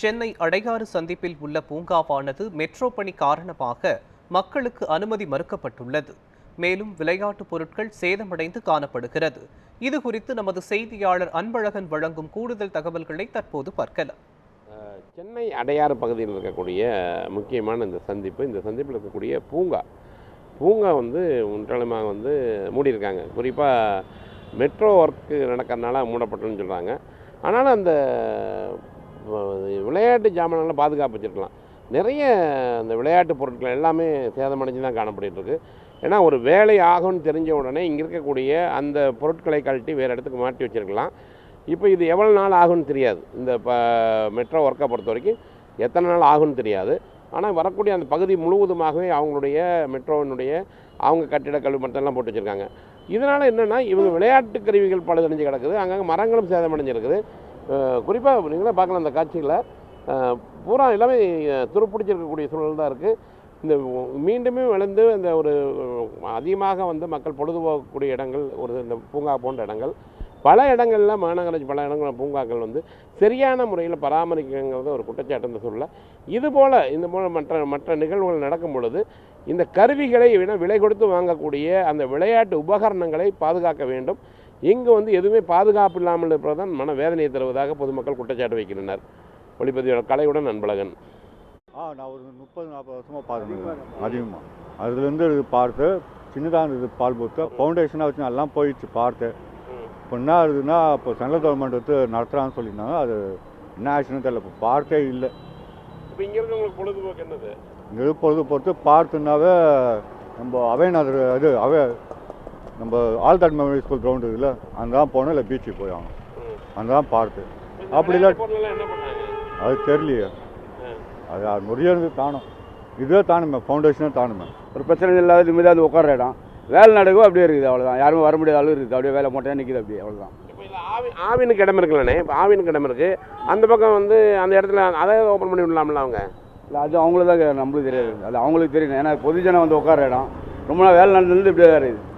சென்னை அடையாறு சந்திப்பில் உள்ள பூங்காவானது மெட்ரோ பணி காரணமாக மக்களுக்கு அனுமதி மறுக்கப்பட்டுள்ளது. மேலும் விளையாட்டுப் பொருட்கள் சேதமடைந்து காணப்படுகிறது. இது குறித்து நமது செய்தியாளர் அன்பழகன் வழங்கும் கூடுதல் தகவல்களை தற்போது பார்க்கலாம். சென்னை அடையாறு பகுதியில் இருக்கக்கூடிய முக்கியமான இந்த சந்திப்பில் இருக்கக்கூடிய பூங்கா முற்றிலுமாக மூடியிருக்காங்க. குறிப்பாக மெட்ரோ ஒர்க்கு நடக்கிறதுனால மூடப்பட்டோன்னு சொல்கிறாங்க. ஆனாலும் அந்த விளையாட்டு ஜாமான்களை பாதுகாப்பு வச்சுருக்கலாம். நிறைய அந்த விளையாட்டு பொருட்கள் எல்லாமே சேதமடைஞ்சு தான் காணப்பட்டுருக்கு. ஏன்னா ஒரு வேலை ஆகும்னு தெரிஞ்ச உடனே இங்கே இருக்கக்கூடிய அந்த பொருட்களை கழட்டி வேறு இடத்துக்கு மாட்டி வச்சுருக்கலாம். இப்போ இது எவ்வளோ நாள் ஆகும்னு தெரியாது. இந்த மெட்ரோ ஒர்க்கை பொறுத்த வரைக்கும் எத்தனை நாள் ஆகும்னு தெரியாது. ஆனால் வரக்கூடிய அந்த பகுதி முழுவதுமாகவே அவங்களுடைய மெட்ரோவினுடைய அவங்க கட்டிட கல்வெட்டெல்லாம் போட்டு வச்சுருக்காங்க. இதனால் என்னென்னா இவங்க விளையாட்டு கருவிகள் பழுதடைஞ்சு கிடக்குது. அங்கங்கே மரங்களும் சேதமடைஞ்சிருக்குது. குறிப்பாக நீங்களே பார்க்கலாம் அந்த காட்சியில் பூரா எல்லாமே துருப்பிடிச்சிருக்கக்கூடிய சூழல் தான் இருக்குது. இந்த மீண்டுமே விளைந்து இந்த ஒரு அதிகமாக மக்கள் பொழுதுபோக்கக்கூடிய இடங்கள் இந்த பூங்கா போன்ற இடங்கள் பல இடங்களில் மாநகராட்சி பல இடங்கள் பூங்காக்கள் சரியான முறையில் பராமரிக்கிறது ஒரு குற்றச்சாட்டு இந்த சூழலில். இதுபோல் மற்ற நிகழ்வுகள் நடக்கும் பொழுது இந்த கருவிகளை விலை கொடுத்து வாங்கக்கூடிய அந்த விளையாட்டு உபகரணங்களை பாதுகாக்க வேண்டும். இங்கு எதுவுமே பாதுகாப்பு இல்லாமல் இருப்பதுதான் மன வேதனையை தருவதாக பொதுமக்கள் குற்றச்சாட்டு வைக்கின்றனர். ஒளிப்பதிவாளர் கலையுடன் அன்பழகன். நான் ஒரு 30-40 வருஷமாக பார்த்துருக்கேன். அதிகமாக அதுலேருந்து பார்த்து சின்னதாக இருந்தது பால் பூத்து ஃபவுண்டேஷனாக வச்சு எல்லாம் போயிடுச்சு பார்த்து. இப்போ என்ன ஆகுதுன்னா இப்போ சென்ட்ரல் கவர்மெண்ட் நடத்துகிறான்னு சொல்லியிருந்தாங்க. அது என்ன ஆச்சுன்னு தெரியல. இப்போ பார்க்கே இல்லை. இப்போ இங்கே இருக்கவங்களுக்கு பொழுதுபோக்கு என்னது? இங்கே பொழுதுபோக்கு பார்த்துனாவே நம்ம நம்ம ஆல்காட் மெமரி ஸ்கூல் கிரவுண்டு இதில் அங்கதான் போகணும், இல்லை பீச்சுக்கு போய் ஆகணும். அங்கதான் பார்த்து அப்படி இல்லை. அது தெரியலையே. அது முடியாது தானும். இதுவே தானுமே ஃபவுண்டேஷனே தானுமே. ஒரு பிரச்சனை இல்லாத நிம்மதியாக உட்கார இடம் வேலை நடக்கும் அப்படியே இருக்குது. அவ்வளோதான். யாருமே வர முடியாத அளவு இருக்குது. அப்படியே வேலை மொட்டையாக நிற்கிது. அப்படியே அவ்வளோதான். ஆவினுக்கு இடம் இருக்குல்லண்ணே. இப்போ ஆவினுக்கு இடம் இருக்குது. அந்த பக்கம் அந்த இடத்துல அதை ஓப்பன் பண்ணி விடலாம்ல அவங்க? இல்லை, அது அவங்களுக்கு தான் நம்மளுக்கு தெரியாது. அது அவங்களுக்கு தெரியும். ஏன்னா பொதுஜனம் உட்கார இடம் ரொம்ப நாள் வேலை நடந்தது இப்படியே தான் இருக்குது.